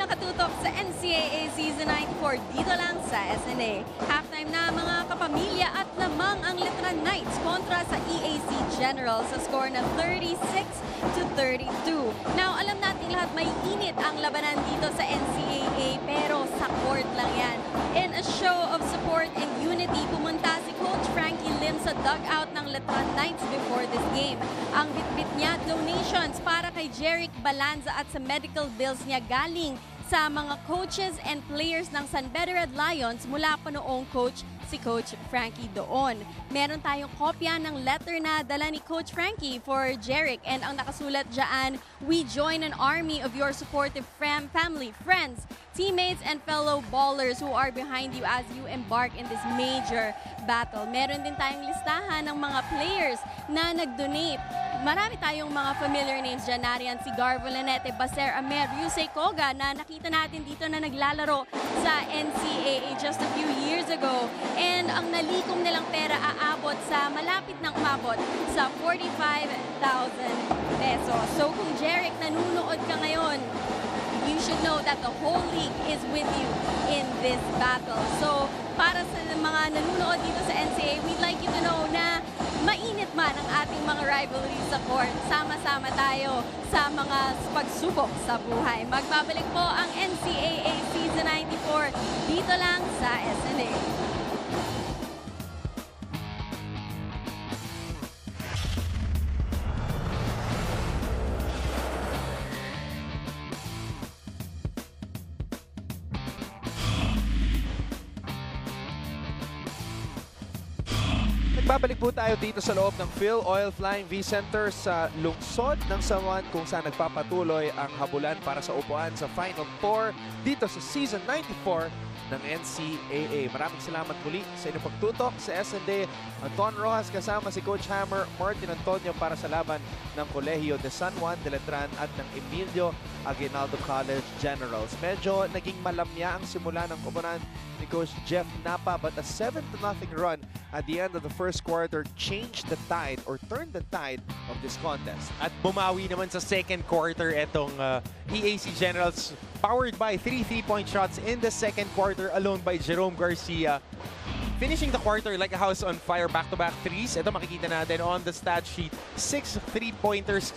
katutok sa NCAA Season 94 dito lang sa SNA. Halftime na mga kapamilya at lamang ang Letran Knights kontra sa EAC General sa score na 36-32. Now, alam natin lahat may init ang labanan dito sa NCAA pero sa court lang yan. In a show of support and unity, pumunta si Coach Frankie sa dugout ng Letran Knights before this game. Ang bitbit niya, donations para kay Jeric Balanza at sa medical bills niya galing sa mga coaches and players ng San Beda Red Lions mula pa noong si Coach Frankie doon. Meron tayong kopya ng letter na dala ni Coach Frankie for Jeric and ang nakasulat dyan, "We join an army of your supportive family, friends, teammates, and fellow ballers who are behind you as you embark in this major battle." Meron din tayong listahan ng mga players na nag-donate. Marami tayong mga familiar names dyan. Nariyan si Garvo Lanete, Baser Amer, Yusei Koga na nakita natin dito na naglalaro sa NCAA just a few years ago. And ang nalikom nilang pera aabot sa malapit ng umabot sa 45,000 pesos. So kung Jeric, nanunood ka ngayon, you should know that the whole league is with you in this battle. So para sa mga nanunood dito sa NCAA, we'd like you to know na mainit man ang ating mga rivalries sa court, sama-sama tayo sa mga pagsubok sa buhay. Magbabalik po ang NCAA Season 94 dito lang sa SNA. Babalik po tayo dito sa loob ng Phil Oil Flying V Center sa lungsod ng San Juan kung saan nagpapatuloy ang habulan para sa upuan sa Final Four dito sa Season 94 ng NCAA. Maraming salamat muli sa inyong pagtutok sa SND. Anton Rojas kasama si Coach Hammer, Martin Antonio para sa laban ng Colegio de San Juan de Letran at ng Emilio Aguinaldo College Generals. Medyo naging malamya ang simula ng koponan ni Coach Jeff Napa but a 7-0 run at the end of the first quarter changed the tide or turned the tide of this contest. At bumawi naman sa second quarter itong EAC Generals, powered by 3 3-point shots in the second quarter alone by Jerome Garcia. Finishing the quarter like a house on fire, back-to-back threes. Ito makikita natin on the stat sheet, 6 3-pointers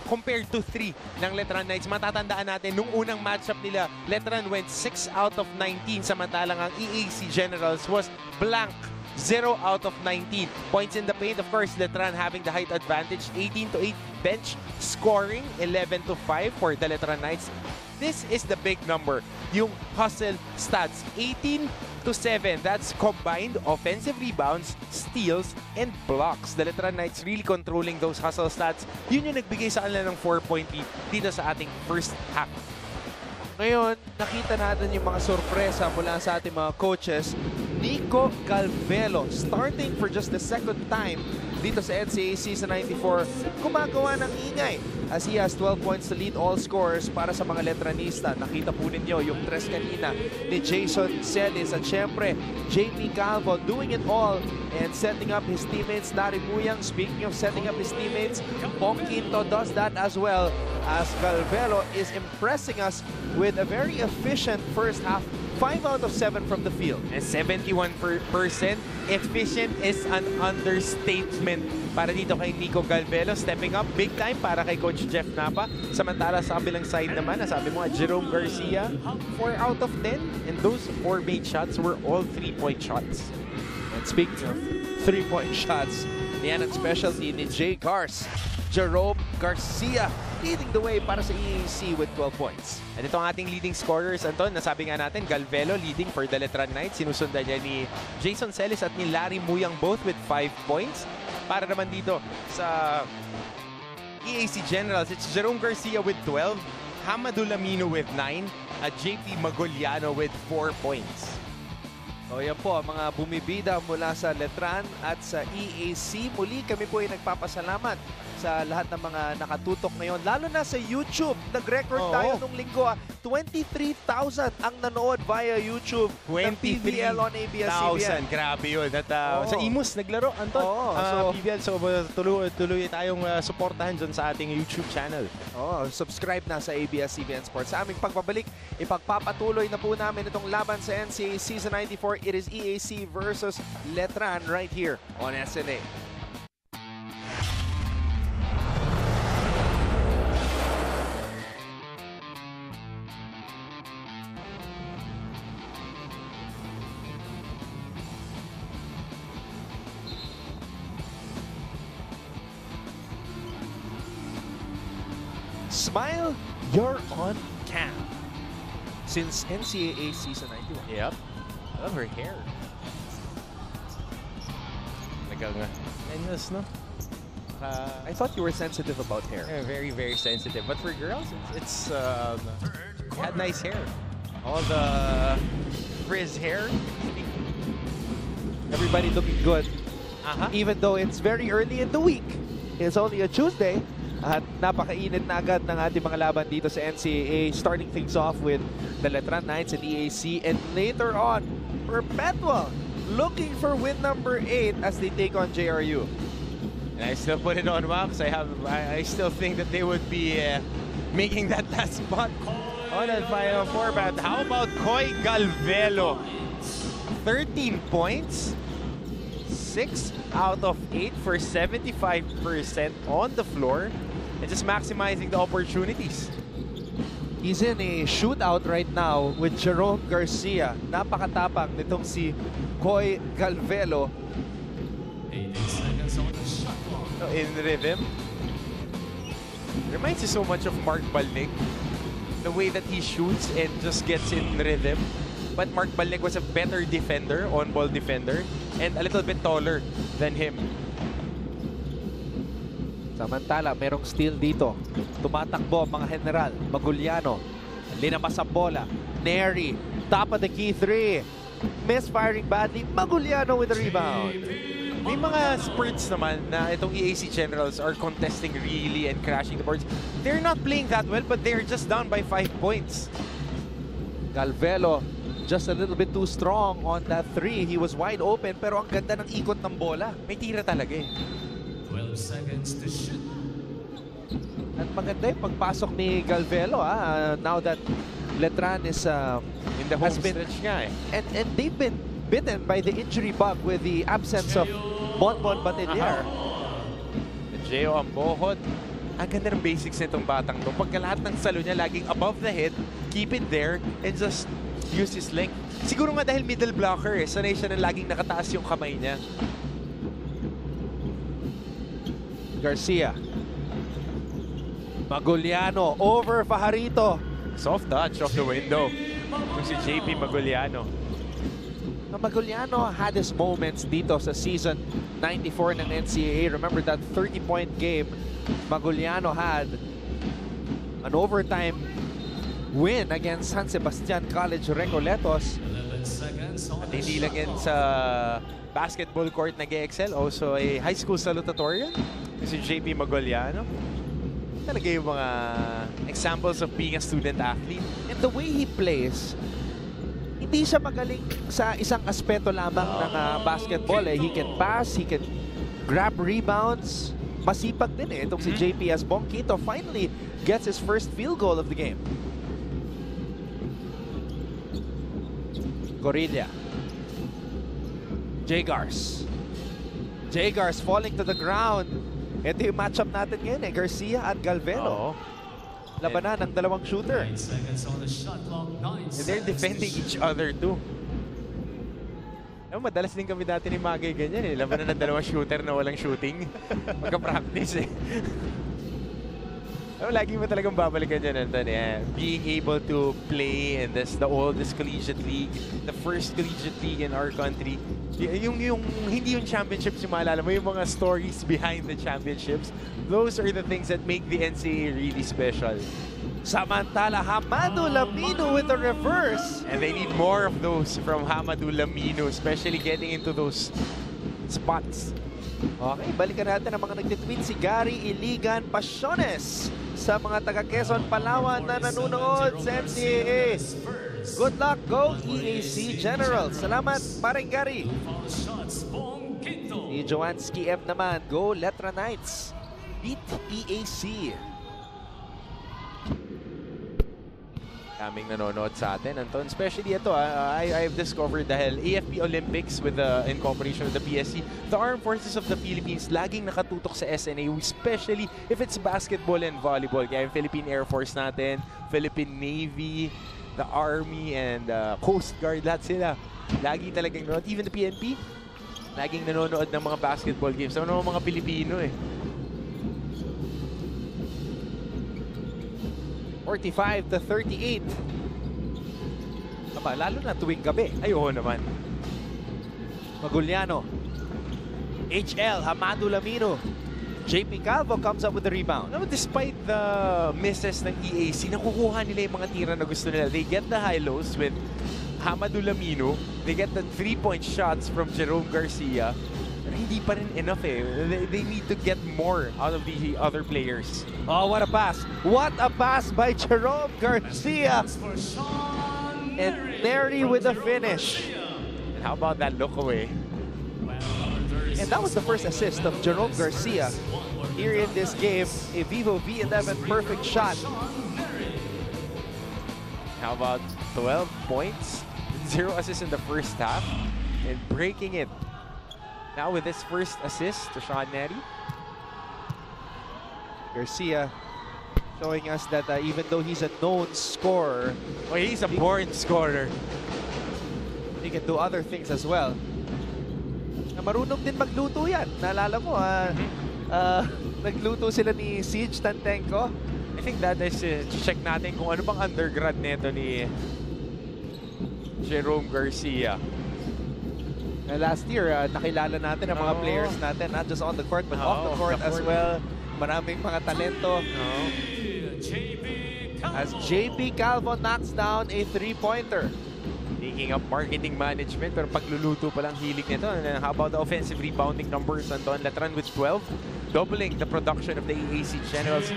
compared to 3 ng Letran Knights. Matatandaan natin, nung unang matchup nila, Letran went 6 out of 19, samantalang ang EAC Generals was blank, 0 out of 19. Points in the paint, of course, Letran having the height advantage, 18-8 bench scoring, 11-5 for the Letran Knights. This is the big number, yung hustle stats, 18-7. That's combined offensive rebounds, steals, and blocks. The Letran Knights really controlling those hustle stats. Yun yung nagbigay sa kanila ng 4-point lead dito sa ating first half. Ngayon, nakita natin yung mga sorpresa mula sa ating mga coaches. Nico Calvelo, starting for just the second time dito sa NCAA Season 94, gumagawa ng ingay as he has 12 points to lead all scorers para sa mga Letranista. Nakita po ninyo yung tres kanina ni Jason Celis at syempre JP Calvo doing it all and setting up his teammates. Larry Muyang, speaking of setting up his teammates, Pong Quinto does that as well as Calvelo is impressing us with a very efficient first half. 5 out of 7 from the field. And 71% efficient is an understatement para dito kay Nico Calvelo. Stepping up big time para kay Coach Jeff Napa. Samantala sa kabilang side naman, nasabi mo, Jerome Garcia, 4 out of 10. And those 4 made shots were all 3-point shots. And speaking of 3-point shots, yan ang specialty ni Jay Cars. Jerome Garcia leading the way para sa EAC with 12 points. At ito ang ating leading scorers, Anton. Nasabi nga natin, Calvelo leading for the Letran Knights. Sinusundan niya ni Jason Celis at ni Larry Muyang both with 5 points. Para naman dito sa EAC Generals, it's Jerome Garcia with 12, Hamadou Lamino with 9, at JP Magoliano with 4 points. O yan po, mga bumibida mula sa Letran at sa EAC. Muli kami po ay nagpapasalamat sa lahat ng mga nakatutok ngayon. Lalo na sa YouTube. Nag-record tayo nung linggo. 23,000 ang nanood via YouTube ng PVL on ABS-CBN. Grabe yun. At sa Imus naglaro, Anton. PVL. So tuloy tayong suportahan dyan sa ating YouTube channel. Subscribe na sa ABS-CBN Sports. Sa aming pagbabalik, ipagpapatuloy na po namin itong laban sa NCAA Season 94. It is EAC versus Letran right here on SNA. Smile, you're on cam. Since NCAA Season 91. Yep. I love her hair. No? I thought you were sensitive about hair. Yeah, very, very sensitive. But for girls, it's had nice hair. All the frizz hair. Everybody looking good. Even though it's very early in the week. It's only a Tuesday. At napakainit na agad ng ating mga laban dito sa NCAA. Starting things off with the Letran Knights and EAC. And later on, Perpetual looking for win number 8 as they take on JRU. And I still put it on wax. I still think that they would be making that last spot on that Final Four. But how about Coy Galvelo? 13 points. 6 out of 8 for 75% on the floor. And just maximizing the opportunities. He's in a shootout right now with Jerome Garcia. Napakatapang nitong si Coy Galvelo. 18 seconds on the shot clock. In rhythm. Reminds you so much of Mark Balnick. The way that he shoots and just gets in rhythm. But Mark Balnick was a better defender, on-ball defender, and a little bit taller than him. Samantala, merong steal dito. Tumatakbo ang mga general. Maguliano. Linabas ang bola. Neri. Top of the key 3. Misfiring badly. Maguliano with the rebound. May mga spurts naman na itong EAC Generals are contesting really and crashing the boards. They're not playing that well, but they're just down by 5 points. Galvelo just a little bit too strong on that 3. He was wide open, pero ang ganda ng ikot ng bola. May tira talaga eh. 12 seconds to shoot. At maganda yung pagpasok ni Galvelo. Now that Letran is in the home stretch nga eh. And they've been bitten by the injury bug with the absence of Bonbon Batiller. Geo Ambohod. Ang ganda ng basics nitong batang to. Pagka lahat ng salo niya laging above the head, keep it there, and just use his length. Siguro nga dahil middle blocker eh. Sanay siya na laging nakataas yung kamay niya. Garcia. Maguliano over Fajarito. Soft touch off the window. Yung si JP Maguliano. Maguliano had his moments dito sa season 94 ng NCAA. Remember that 30-point game Maguliano had an overtime win against San Sebastian College Recoletos. 11 seconds on At the hindi lang shot yan clock. sa basketball court nag-excel. Also a high school salutatorian. Si JP Maguliano. Talaga yung mga examples of being a student athlete. And the way he plays, hindi siya magaling sa isang aspeto lamang ng basketball. He can pass, he can grab rebounds. Masipag din eh. Itong si JPS Bongquito finally gets his first field goal of the game. Gorilla. Jagars. Jagars falling to the ground. Ito yung matchup natin ngayon eh. Garcia at Galvelo. Labanan ng dalawang shooter. 9 seconds on the shot clock. 9 And they're defending each other too. Madalas din kami dati ni Magay ganyan eh. Labanan ng dalawang shooter na walang shooting. Magka-practice eh. Lagi mo talagang babalikan dyan, Anton. Being able to play in the oldest collegiate league, the first collegiate league in our country. Hindi yung championships yung maalala mo, yung mga stories behind the championships. Those are the things that make the NCAA really special. Samantala, Hamadu Lamino with the reverse. And they need more of those from Hamadu Lamino, especially getting into those spots. Okay, balikan natin ang mga nagtitweet. Si Gary Iligan Pasiones sa mga taga Quezon, Palawan na nanonood sa NCAA. Good luck, go EAC General. Salamat, paring Gary. Si Joanski M naman, go Letran Knights. Beat EAC. Daming nanonood sa atin, Anton. Especially ito, I've discovered dahil AFP Olympics with in cooperation with the PSC, the Armed Forces of the Philippines laging nakatutok sa SNA, especially if it's basketball and volleyball. Kaya yung Philippine Air Force natin, Philippine Navy, the Army, and Coast Guard, lahat sila. Lagi talagang nanonood. Even the PNP, laging nanonood ng mga basketball games. Ano naman mga Pilipino eh. 45-38. Aba, lalo na tuwing gabi. Ay, oo naman. Maguliano. HL, Hamado Lamino. JP Calvo comes up with the rebound. No, despite the misses ng EAC, nakukuha nila yung mga tira na gusto nila. They get the high-lows with Hamado Lamino. They get the 3-point shots from Jerome Garcia. Pero hindi pa rin enough eh. They need to get more out of the other players. Oh, what a pass. What a pass by Jerome Garcia. And Neri with the finish. And how about that look away? And that was the first assist of Jerome Garcia here in this game. A Vivo V11 perfect shot. How about 12 points? 0 assists in the first half. And breaking it. Now with his first assist to Sean Neri. Garcia showing us that even though he's a known scorer, he's a born scorer. He can do other things as well. Na marunong din magluto yan. Naalala mo, nagluto sila ni Siege Tantenko. I think that is check natin kung ano bang undergrad nito ni Jerome Garcia. Last year, nakilala natin ang mga players natin, not just on the court, but off the court as well. Maraming mga talento. As JP Calvo knocks down a 3-pointer. Taking up marketing management, pero pagluluto pa lang hilig nito. And how about the offensive rebounding numbers? Anton, Letran with 12, doubling the production of the EAC Generals.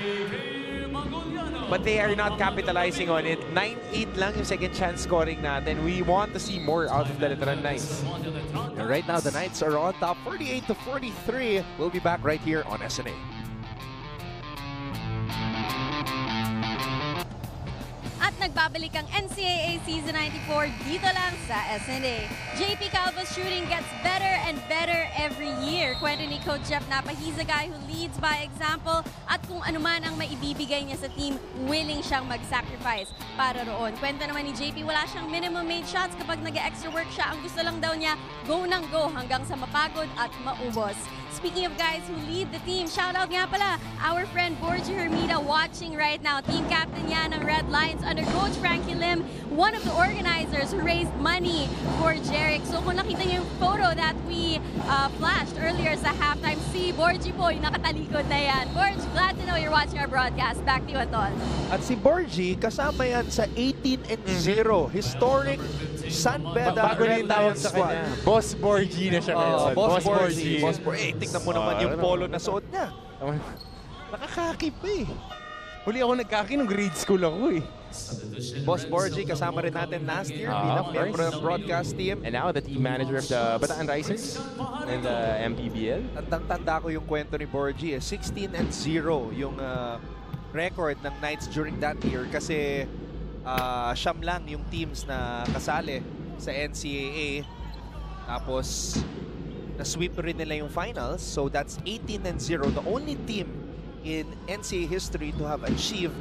But they are not capitalizing on it. 9-8 lang yung second chance scoring natin. We want to see more out of the Letran Knights. And right now, the Knights are on top, 48-43. We'll be back right here on SNA. At nagbabalik ang NCAA Season 94 dito lang sa SNA. JP Calvo's shooting gets better and better every year. Kwento ni Coach Jeff Napa, he's a guy who leads by example at kung anuman ang maibibigay niya sa team, willing siyang mag-sacrifice para roon. Kwento naman ni JP, wala siyang minimum made shots kapag nag-extra work siya. Ang gusto lang daw niya, go nang go hanggang sa mapagod at maubos. Speaking of guys who lead the team, shoutout nga pala, our friend Borgie Hermida watching right now. Team captain niya ng Red Lions under Coach Frankie Lim, one of the organizers who raised money for Jeric. So kung nakita niyo yung photo that we flashed earlier sa halftime, si Borgie po yung nakatalikod na yan. Borgie, glad to know you're watching our broadcast. Back to you, Anton. At si Borgie, kasama yan sa 18-0. Historic Sanbeda Bago na Red yung tawag Lions sa squad. kanya. Boss Borgie na siya ngayon. Boss Borgie. Boss Borgie. Tingnan mo naman yung polo na suot niya. Nakakaki pa eh. Huli ako nagkaki nung grade school ako eh. Boss Borgie, kasama rin natin last year bilang member ng broadcast team. And now the team manager of the Bataan Risers and the MPBL. Tandang-tanda ko yung kwento ni Borgie. 16-0 yung record ng Knights during that year kasi siyam lang yung teams na kasali sa NCAA. Tapos na-sweep rin nila yung finals. So that's 18-0. The only team in NCAA history to have achieved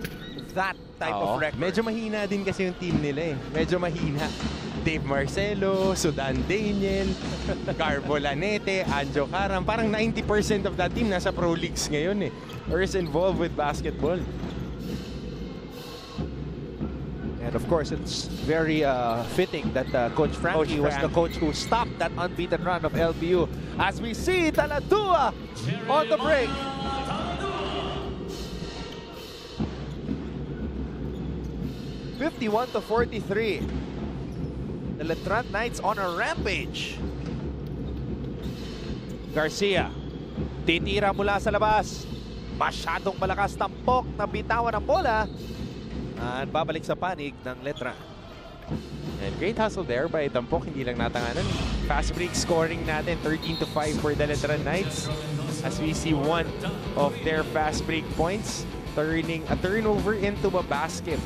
that type of record. Medyo mahina din kasi yung team nila eh. Medyo mahina. Dave Marcelo, Sudan Daniel, Carbo Lanete, Anjo Karam. Parang 90% of that team nasa pro leagues ngayon eh. Or is involved with basketball. And of course, it's very fitting that Coach Frankie was the coach who stopped that unbeaten run of LBU. As we see Taladua on the break. (51-43). The Letran Knights on a rampage. Garcia Titira mula sa labas. Masyadong malakas tampok na bitawan ng bola. At babalik sa panig ng Letran. And great hustle there by Tampok, hindi lang natanganan. Fast break scoring natin, 13-5 for the Letran Knights. As we see one of their fast break points, turning a turnover into a basket.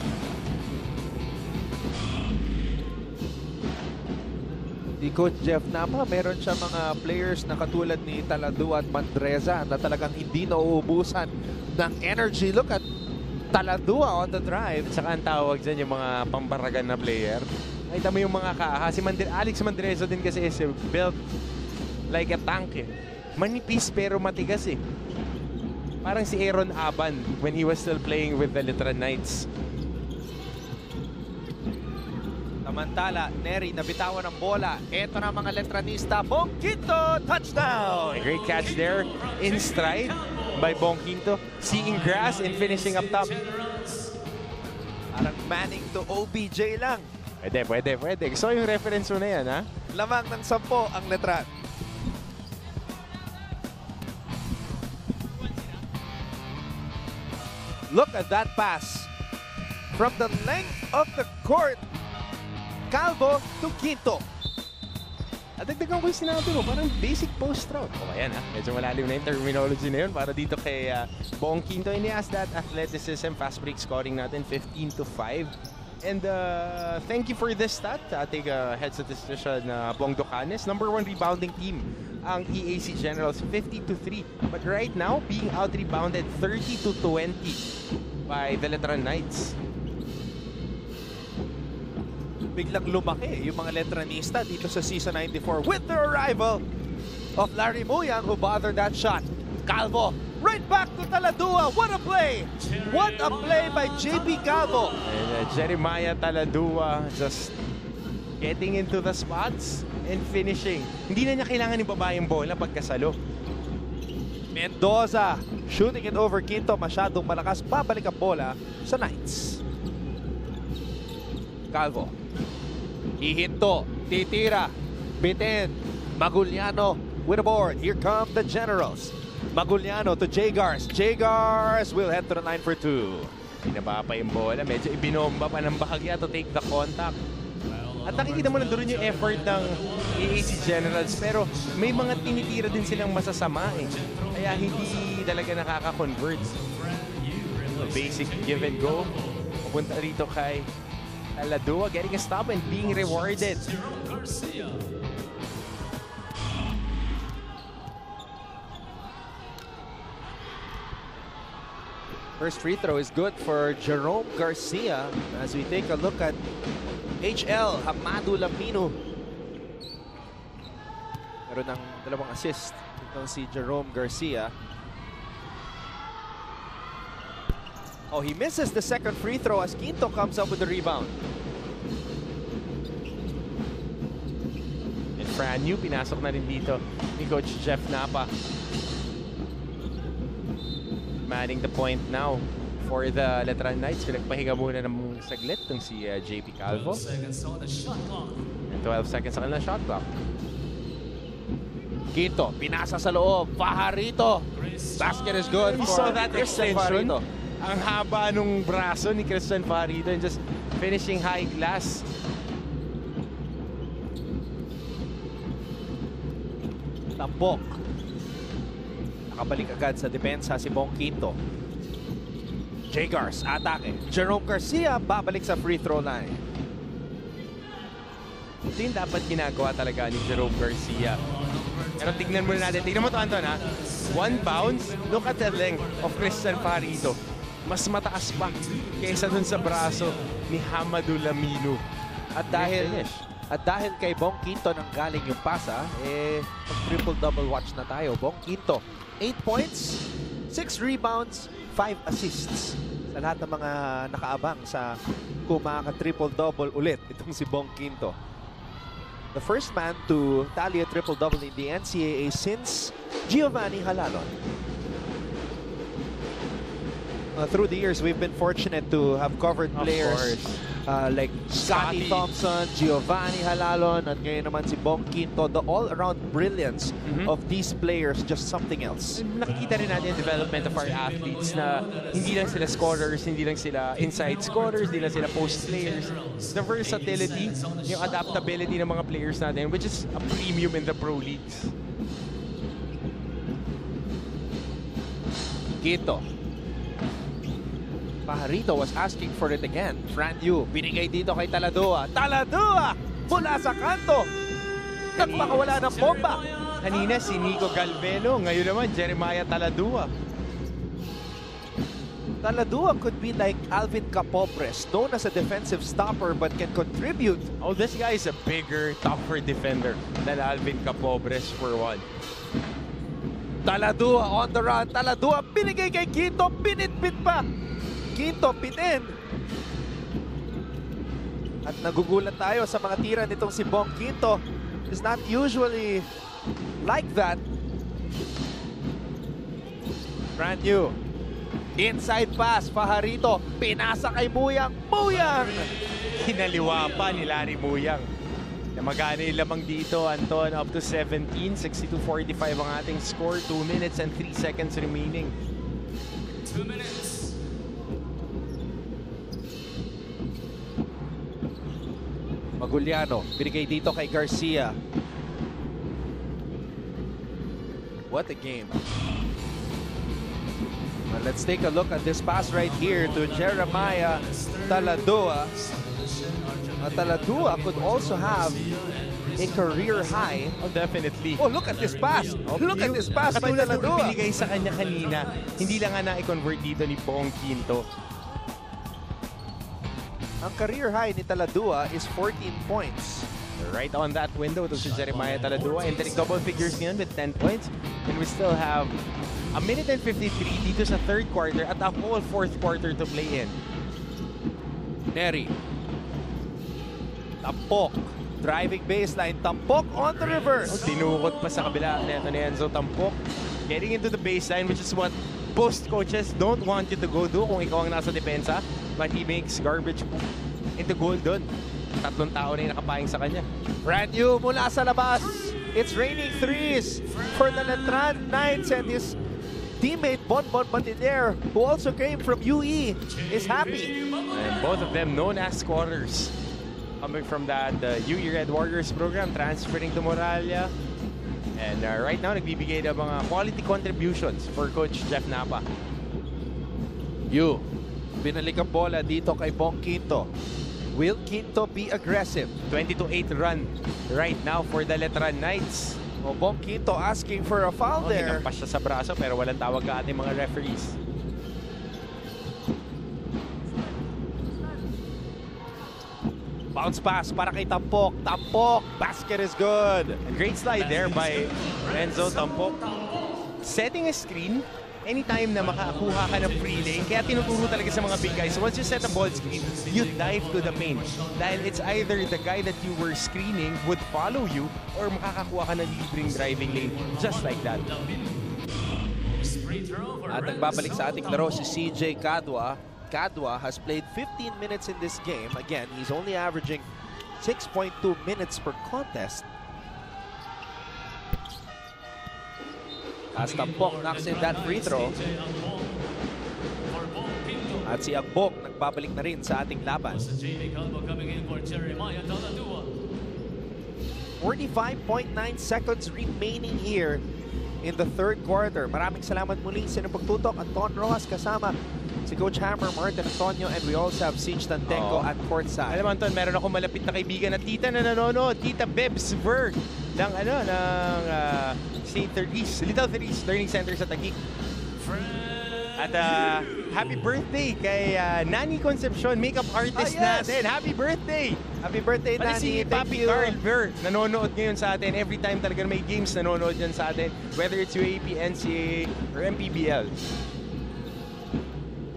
Si Coach Jeff Napa, meron siya mga players na katulad ni Taladua at Mandreza na talagang hindi nauubusan ng energy. Look at Taladua on the drive. Saka ang tawag dyan yung mga pambaragan na player. Ay, tama yung mga kaha. Si Alex Mandreza din kasi is built like a tank eh. Manipis pero matigas eh. Parang si Aaron Aban when he was still playing with the Letran Knights. Samantala, Neri nabitawan ng bola. Ito na mga Letranista. Bongquinto, touchdown! A great catch there in stride by Bongquinto. Seeing grass and finishing up top. Parang Manning to OBJ lang. Pwede. Gusto ko yung reference mo na yan, ha? Lamang ng 10 ang Letran. Look at that pass. From the length of the court. Calvo to Quinto. At dagdagan ko yung sinabi mo, parang basic post route. O ayan ha, medyo malalim na yung terminology na yun para dito kay Bongquinto. And he has that athleticism, fast break scoring natin, 15-5. And thank you for this stat. Ating head statistician Bong Docanes. #1 rebounding team ang EAC Generals, 50-3. But right now, being out-rebounded 30-20 by the Letran Knights. Biglang lumaki yung mga Letranista dito sa Season 94 with the arrival of Larry Muyang who bothered that shot. Calvo, right back to Taladua. What a play! What a play by JP Calvo. And Jeremiah Taladua just getting into the spots and finishing. Hindi na niya kailangan ibaba yung bola pagkasalo. Mendoza shooting it over Quinto. Masyadong malakas. Babalik ang bola sa Knights. Calvo. Ihinto. Titira. Bitin. Maguliano with a board. Here come the Generals. Maguliano to Jagars. Jagars will head to the line for 2. Binaba pa yung bola. Medyo ibinomba pa ng bahagya to take the contact. At nakikita mo na doon yung effort ng EAC Generals. Pero may mga tinitira din silang masasama eh. Kaya hindi talaga nakaka-convert. So basic give and go. Pupunta rito kay Taladua, getting a stop and being rewarded. First free throw is good for Jerome Garcia as we take a look at HL Hamadu Lamino. Meron ng 2 assist itong si Jerome Garcia. Oh, he misses the second free throw as Quinto comes up with the rebound. And Franyu, pinasok na rin dito ni Coach Jeff Napa. Manning the point now for the Letran Knights. Pinagpahinga muna ng saglit itong si JP Calvo. 12 seconds on the shot clock. And 12 seconds sa kanilang shot clock. Quinto, pinasa sa loob. Fajarito. Basket is good You for saw that Christian extension? Fajarito. Ang haba nung braso ni Christian Fajarito and just finishing high glass. Tampok. Nakabalik agad sa depensa si Bongquinto. Jagars, atake. Jerome Garcia, babalik sa free throw line. Ito yung dapat ginagawa talaga ni Jerome Garcia. Pero tignan muna natin. Tignan mo ito, Anton, ha? One bounce. Look at the length of Christian Fajarito. Mas mataas pa kaysa dun sa braso ni Hamadu Lamino. At dahil kay Bongquinto nang galing yung pasa, mag-triple-double watch na tayo. Bongquinto, 8 points, 6 rebounds, 5 assists. Sa lahat ng mga nakaabang sa kung makaka-triple-double ulit itong si Bongquinto. The first man to tally a triple-double in the NCAA since Giovanni Halalon. Through the years, we've been fortunate to have covered players like Scotty Thompson, Giovanni Halalon, at ngayon naman si Bong Quinto. The all-around brilliance of these players, just something else. Nakikita rin natin yung development of our athletes na hindi lang sila scorers, hindi lang sila inside scorers, hindi lang sila post players. The versatility, yung adaptability ng mga players natin, which is a premium in the pro leagues. Quito. Pajarito was asking for it again. Fran Yu, binigay dito kay Taladua. Taladua! Mula sa kanto! Nagpakawala ng bomba! Kanina si Nico Galvelo, ngayon naman Jeremiah Taladua. Taladua could be like Alvin Capopres, known as a defensive stopper but can contribute. Oh, this guy is a bigger, tougher defender than Alvin Capobres for one. Taladua on the run. Taladua binigay kay Quito. Pinitpit pa. Quito pitin. At nagugulat tayo sa mga tira nitong si Bong Quinto. Is not usually like that. Brand new. Inside pass, Pajarito. Pinasa kay Muyang. Muyang! Kinaliwa pa ni Larry Muyang. Magana yung lamang dito, Anton, up to 17. 62-45 ang ating score. 2 minutes and 3 seconds remaining. 2 minutes. Maguliano, binigay dito kay Garcia. What a game. Well, let's take a look at this pass right here to Jeremiah Taladua. Taladua could also have a career high. Oh, definitely. Oh, look at this pass. Look at this pass by Katulad ng Taladua. binigay sa kanya kanina, hindi lang nga na-convert dito ni Bong Quinto. Ang career high ni Taladua is 14 points. Right on that window to si Jeremiah Taladua. Entering double figures ngayon with 10 points. And we still have a minute and 53 dito sa third quarter at a whole fourth quarter to play in. Neri. Tampok. Driving baseline. Tampok on the reverse. Oh, tinukot pa sa kabila neto ni Enzo Tampok. Getting into the baseline, which is what post coaches don't want you to go do kung ikaw ang nasa depensa. But he makes garbage into goal doon. Tatlong tao na yung nakapayang sa kanya. Brand new mula sa labas. It's raining threes for the Letran Knights, and his teammate Bonbon Batiller, who also came from UE, is happy. And both of them known as scorers. Coming from that UE Red Warriors program, transferring to Moralia. And right now, nagbibigay ng mga quality contributions for Coach Jeff Napa. You. Binalik ang bola dito kay Bong Quinto. Will Quinto be aggressive? 20-8 run right now for the Letran Knights. O Bong Quinto asking for a foul there. Hinampas siya sa braso pero walang tawag ka ating mga referees. Bounce pass para kay Tampok. Tampok. Basket is good. A great slide there by Renzo Tampok. Setting a screen anytime na makakuha ka ng free lane. Kaya tinuturo talaga sa mga big guys. Once you set a ball screen, you dive to the paint. Dahil it's either the guy that you were screening would follow you or makakakuha ka ng libreng driving lane. Just like that. At nagbabalik sa ating laro si CJ Cadua. Cadua has played 15 minutes in this game. Again, he's only averaging 6.2 minutes per contest. As Tampok knocks in that free throw. At si Agbok nagbabalik na rin sa ating laban. 45.9 seconds remaining here in the third quarter. Maraming salamat muli sa inyong pagtutok. Anton Rojas kasama si Coach Hammer, Martin Antonio, and we also have Siege Tantenko at courtside. Alam mo, Anton, meron ako malapit na kaibigan na tita na nanonood. Tita Bebs Berg ng St. Therese, Little Therese Learning Center sa Taguig. At happy birthday kay Nani Concepcion, makeup artist natin. Happy birthday! Happy birthday, Pati Nani. si Thank Papi you. Carl Ver, nanonood ngayon sa atin. Every time talaga may games, nanonood yan sa atin. Whether it's UAP, NCAA, or MPBL.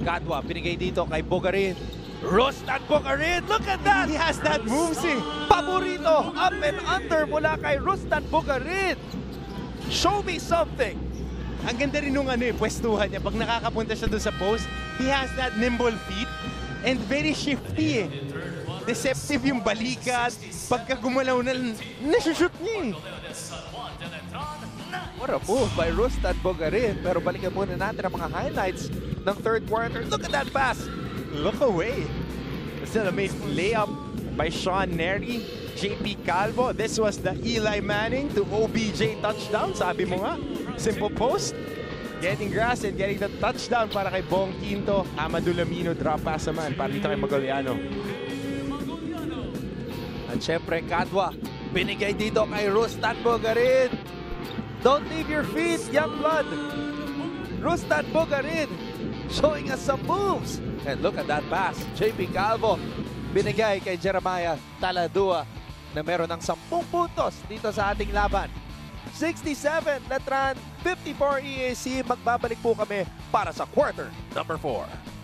Cadua, binigay dito kay Bogarin. Rostan Bogarin, look at that! He has that moves eh. Paborito, up and under mula kay Rostan Bogarin. Show me something. Ang ganda rin nung pwestuhan niya. Pag nakakapunta siya doon sa post, he has that nimble feet and very shifty eh. deceptive yung balikat. Pagka gumalaw na, nasushoot niya eh. What a move by Rustan Bogarin. Pero balikan muna natin ang mga highlights ng third quarter. Look at that pass. Look away. Still a amazing layup by Sean Neri. JP Calvo. This was the Eli Manning to OBJ touchdown. Sabi mo nga, simple post. Getting grass and getting the touchdown para kay Bong Quinto. Amadou Lamino drop pass naman para dito kay Magoliano. At syempre, Kadwa, binigay dito kay Rustan Bogarin. Don't leave your feet, young blood. Rustan Bogarin showing us some moves. And look at that pass. JP Calvo, binigay kay Jeremiah Taladua na meron ng 10 puntos dito sa ating laban. 67 Letran, 54 EAC. Magbabalik po kami para sa quarter number 4.